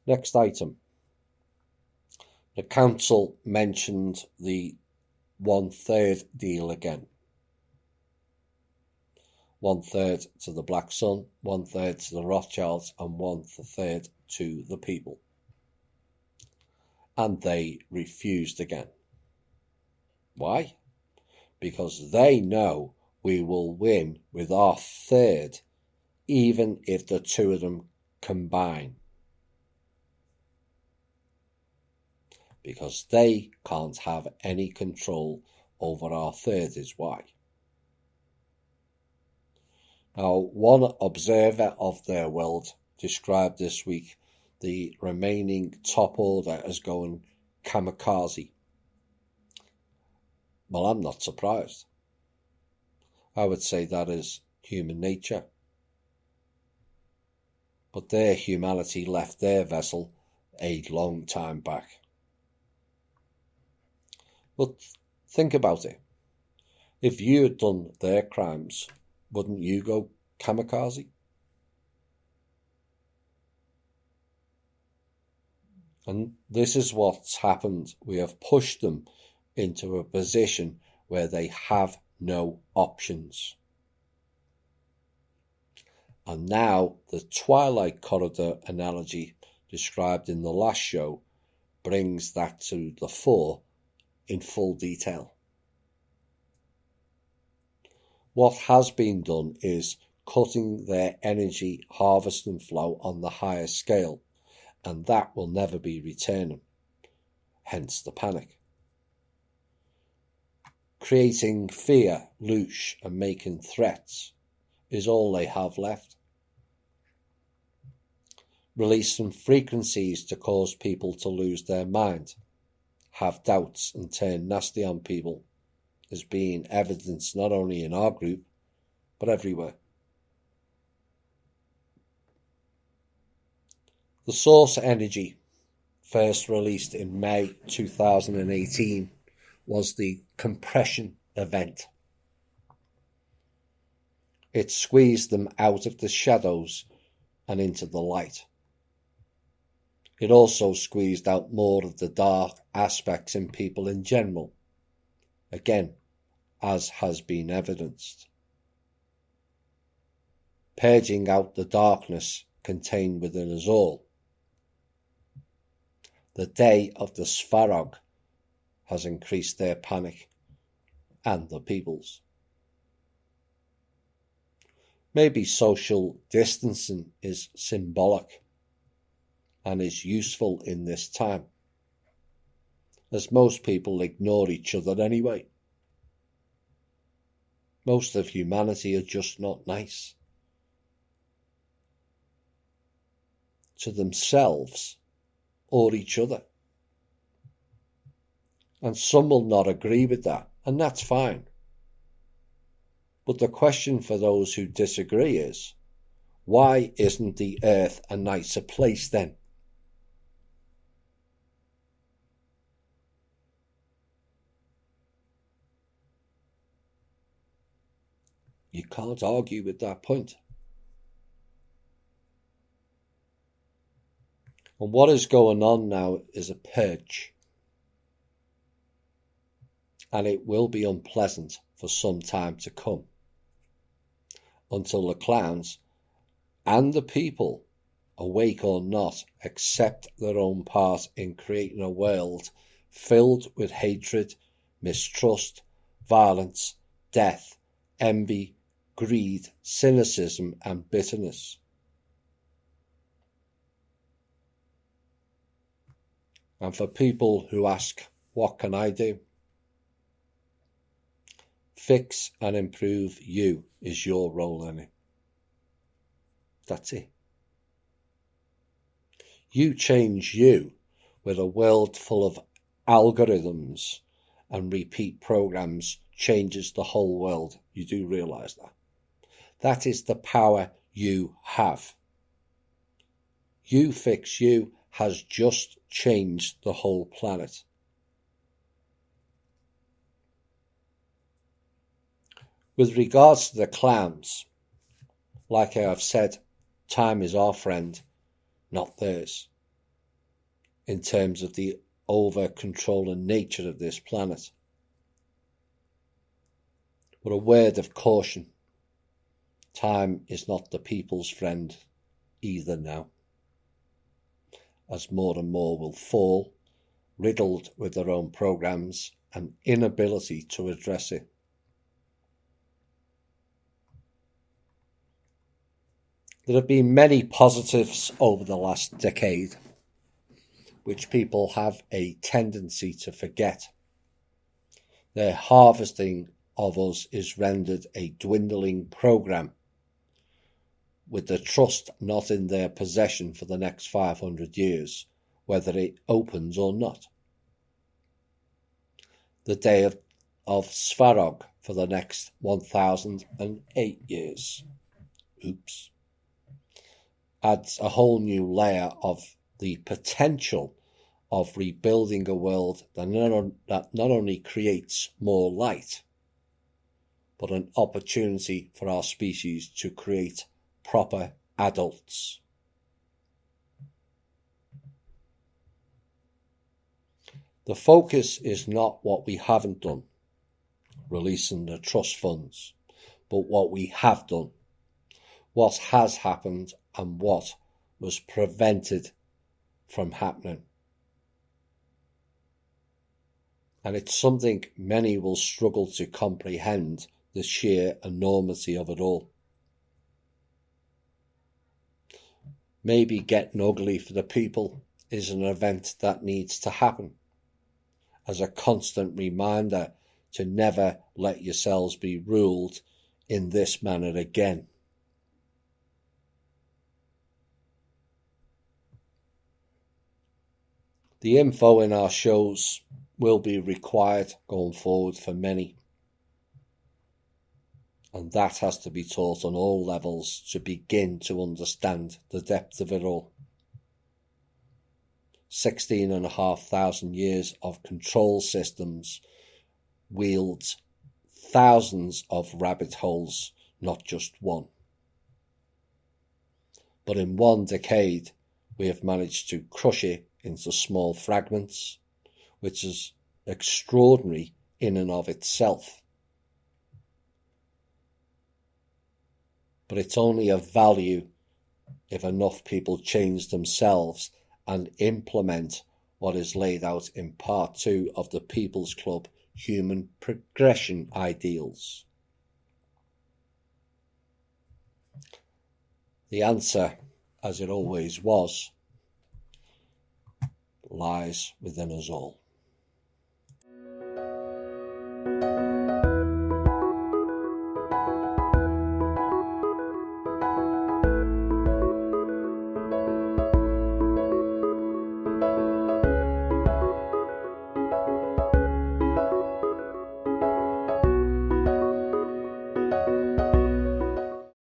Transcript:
Next item. The council mentioned the 1/3 deal again. 1/3 to the Black Sun, 1/3 to the Rothschilds, and 1/3 to the people. And they refused again. Why? Because they know we will win with our third, even if the two of them combine. Because they can't have any control over our third is why. Now, one observer of their world described this week the remaining top order as going kamikaze. Well, I'm not surprised. I would say that is human nature. But their humanity left their vessel a long time back. But think about it. If you had done their crimes, wouldn't you go kamikaze? And this is what's happened. We have pushed them into a position where they have no options. And now the Twilight Corridor analogy described in the last show brings that to the fore in full detail. What has been done is cutting their energy harvest and flow on the higher scale, and that will never be returning, hence the panic. Creating fear, loosh, and making threats is all they have left. Releasing frequencies to cause people to lose their mind, have doubts, and turn nasty on people is being evidenced not only in our group, but everywhere. The source energy, first released in May 2018, was the compression event. It squeezed them out of the shadows and into the light. It also squeezed out more of the dark aspects in people in general, again, as has been evidenced. Purging out the darkness contained within us all. The day of the Svarog has increased their panic and the people's. Maybe social distancing is symbolic and is useful in this time, as most people ignore each other anyway. Most of humanity are just not nice to themselves or each other. And some will not agree with that, and that's fine. But the question for those who disagree is, why isn't the earth a nicer place then? You can't argue with that point. And what is going on now is a purge. And it will be unpleasant for some time to come, until the clowns and the people, awake or not, accept their own part in creating a world filled with hatred, mistrust, violence, death, envy, greed, cynicism, and bitterness. And for people who ask, what can I do? Fix and improve you is your role in it. That's it. You change you with a world full of algorithms and repeat programs changes the whole world. You do realise that. That is the power you have. You fix you has just changed the whole planet. With regards to the clowns, like I have said, time is our friend, not theirs. in terms of the over-controlling nature of this planet. But a word of caution, time is not the people's friend either now, as more and more will fall, riddled with their own programs and inability to address it. There have been many positives over the last decade, which people have a tendency to forget. Their harvesting of us is rendered a dwindling program, with the trust not in their possession for the next 500 years, whether it opens or not. The day of Svarog for the next 1008 years. Adds a whole new layer of the potential of rebuilding a world that not only creates more light, but an opportunity for our species to create proper adults. The focus is not what we haven't done, releasing the trust funds, but what we have done, what has happened and what was prevented from happening. And it's something many will struggle to comprehend, the sheer enormity of it all. Maybe getting ugly for the people is an event that needs to happen, as a constant reminder to never let yourselves be ruled in this manner again. The info in our shows will be required going forward for many, and that has to be taught on all levels to begin to understand the depth of it all. 16,500 years of control systems wields thousands of rabbit holes, not just one. But in one decade, we have managed to crush it into small fragments, which is extraordinary in and of itself. But it's only of value if enough people change themselves and implement what is laid out in part 2 of the People's Club Human Progression Ideals. The answer, as it always was, lies within us all.